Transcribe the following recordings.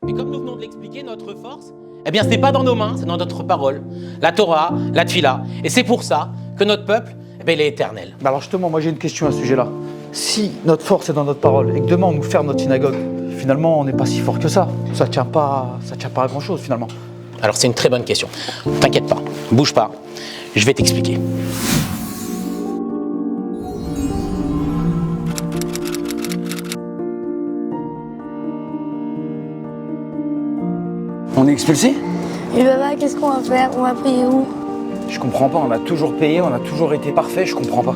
Et comme nous venons de l'expliquer, notre force, eh bien, ce n'est pas dans nos mains, c'est dans notre parole, la Torah, la Tfila. Et c'est pour ça que notre peuple, eh bien, il est éternel. Bah alors justement, moi j'ai une question à ce sujet-là. Si notre force est dans notre parole et que demain on nous ferme notre synagogue, finalement on n'est pas si fort que ça. Ça tient pas à grand-chose finalement. Alors c'est une très bonne question. T'inquiète pas, bouge pas, je vais t'expliquer. On est expulsé? Et papa, qu'est-ce qu'on va faire? On va payer où? Je comprends pas, on a toujours payé, on a toujours été parfait, je comprends pas.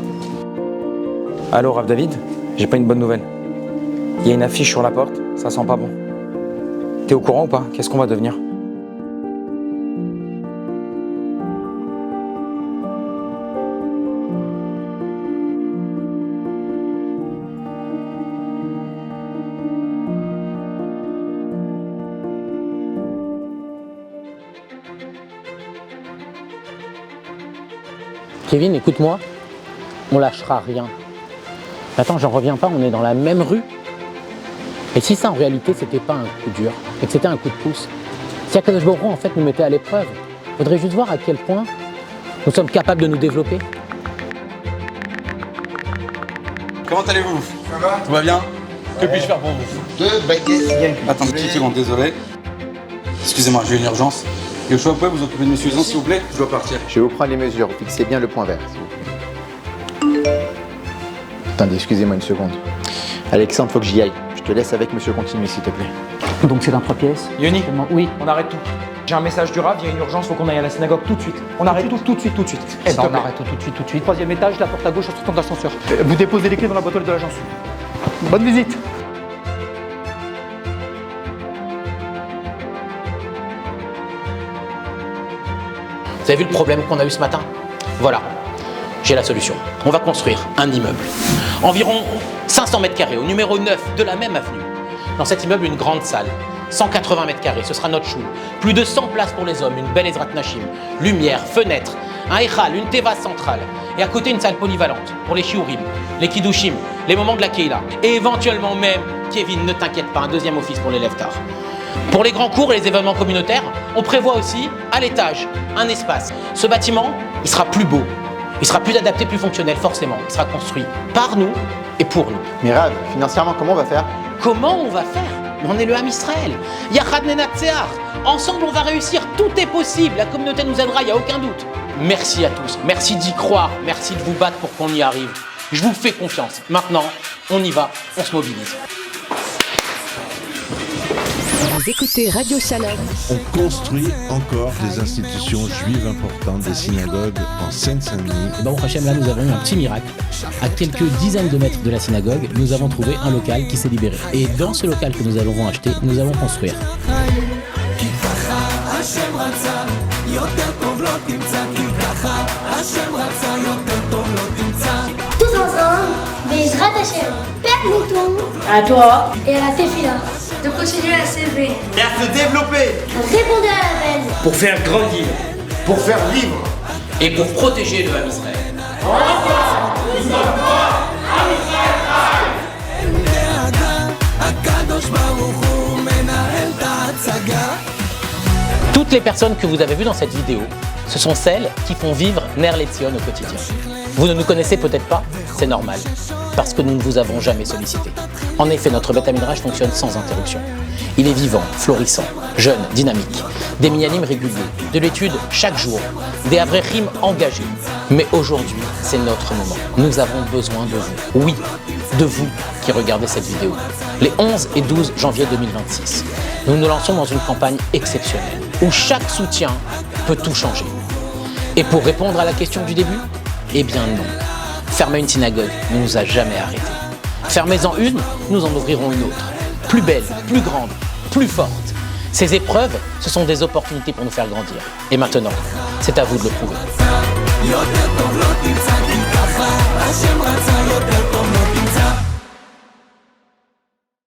Allô, Rav David? J'ai pas une bonne nouvelle. Il y a une affiche sur la porte, ça sent pas bon. T'es au courant ou pas? Qu'est-ce qu'on va devenir? Kevin, écoute-moi, on lâchera rien. Attends, j'en reviens pas, on est dans la même rue. Et si ça en réalité c'était pas un coup dur, et que c'était un coup de pouce, si Akadosh Baruch Hu en fait nous mettait à l'épreuve, il faudrait juste voir à quel point nous sommes capables de nous développer. Comment allez-vous? Ça va? Tout va bien? Que puis-je faire pour vous? 2 baguettes. Attends une petite seconde, désolé. Excusez-moi, j'ai une urgence. Yoshua, vous pouvez vous occuper de M. Zan, s'il vous plaît? Je dois partir. Je vais vous prendre les mesures, fixez bien le point vert, s'il vous plaît. Attendez, excusez-moi une seconde. Alexandre, faut que j'y aille. Je te laisse avec monsieur Continue, s'il te plaît. Donc c'est un 3 pièces. Yoni, Oui. on arrête tout. J'ai un message du Rav, il y a une urgence, faut qu'on aille à la synagogue tout de suite. On arrête tout de suite. Eh S'il ben te on plaît. arrête tout de suite. 3e étage, la porte à gauche en sortant de l'ascenseur. Vous déposez les clés dans la boîte aux lettres de l'agence. Bonne visite. Vous avez vu le problème qu'on a eu ce matin? Voilà, j'ai la solution. On va construire un immeuble. Environ 500 mètres carrés, au numéro 9 de la même avenue. Dans cet immeuble, une grande salle, 180 mètres carrés, ce sera notre choule. Plus de 100 places pour les hommes, une belle Ezrat Nashim, lumière, fenêtre, un Echal, une Teva centrale. Et à côté, une salle polyvalente pour les Shiurim, les Kiddushim, les moments de la Keila. Et éventuellement même, Kevin, ne t'inquiète pas, un 2e office pour les lève-tard. Pour les grands cours et les événements communautaires, on prévoit aussi, à l'étage, un espace. Ce bâtiment, il sera plus beau, il sera plus adapté, plus fonctionnel, forcément. Il sera construit par nous et pour nous. Mais Rav, financièrement, comment on va faire? Comment on va faire? On est le Ham Israël. Yachad Nenatseach. Ensemble, on va réussir. Tout est possible. La communauté nous aidera, il n'y a aucun doute. Merci à tous. Merci d'y croire. Merci de vous battre pour qu'on y arrive. Je vous fais confiance. Maintenant, on y va. On se mobilise. Vous écoutez Radio Shalom. On construit encore des institutions juives importantes, des synagogues en Seine-Saint-Denis. Baruch Hashem, là nous avons eu un petit miracle. À quelques dizaines de mètres de la synagogue, nous avons trouvé un local qui s'est libéré. Et dans ce local que nous allons acheter, nous allons construire. Tous ensemble, Bezrat Hashem, permettons À toi et à la Tefila de continuer à s'élever, Et à se développer! répondez à l'appel. Pour faire grandir! Pour faire vivre. Et pour protéger le Ham Israël. Toutes les personnes que vous avez vues dans cette vidéo, ce sont celles qui font vivre Ner Letzion au quotidien. Vous ne nous connaissez peut-être pas, c'est normal, parce que nous ne vous avons jamais sollicité. En effet, notre Beth Midrash fonctionne sans interruption. Il est vivant, florissant, jeune, dynamique, des minyanim réguliers, de l'étude chaque jour, des avrechim engagés. Mais aujourd'hui, c'est notre moment. Nous avons besoin de vous. Oui, de vous qui regardez cette vidéo. Les 11 et 12 janvier 2026, nous nous lançons dans une campagne exceptionnelle où chaque soutien peut tout changer. Et pour répondre à la question du début, eh bien non. Fermer une synagogue ne nous a jamais arrêtés. Fermez-en une, nous en ouvrirons une autre. Plus belle, plus grande, plus forte. Ces épreuves, ce sont des opportunités pour nous faire grandir. Et maintenant, c'est à vous de le prouver.